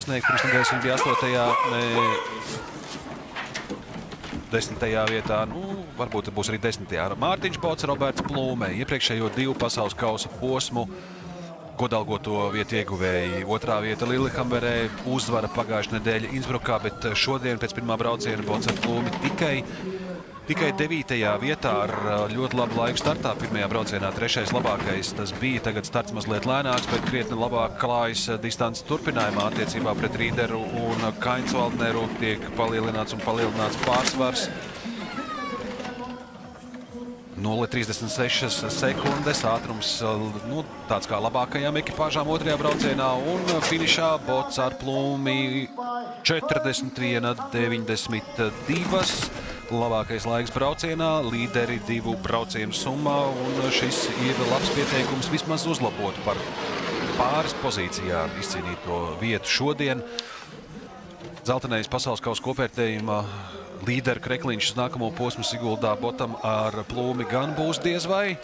sasniegt. Pirms nedēļas viņi bija 10. vietā. Nu, varbūt būs arī 10. Mārtiņš Bots, Roberts Plūme. Iepriekšējo 2 pasaules kausa posmu godalgoto vietu ieguvēji. 2. vieta Lillehammerē, uzvara pagājušajā nedēļa Innsbrukā, bet šodien pēc pirmā brauciena Bots ar Plūmi tikai 9. vietā ar ļoti labu laiku startā. Pirmajā braucienā 3. labākais tas bija. Tagad starts mazliet lēnāks, bet krietni labāk klājas distances turpinājumā attiecībā pret Rīderu un Kainsvaldneru. Tiek palielināts pārsvars. 0,36 sekundes, ātrums tāds kā labākajām ekipāžām 2. braucienā, un finišā Bots ar Plūmi 41,92. Labākais laiks braucienā, līderi 2 braucienu summā, un šis ir labs pieteikums vismaz uzlabot par pāris pozīcijām izcīnīto vietu šodien. Zeltenais pasaules kausa kopvērtējuma līderu krekliņš uz nākamo posmu Siguldā Botam ar Plūmi gan būs diez vai.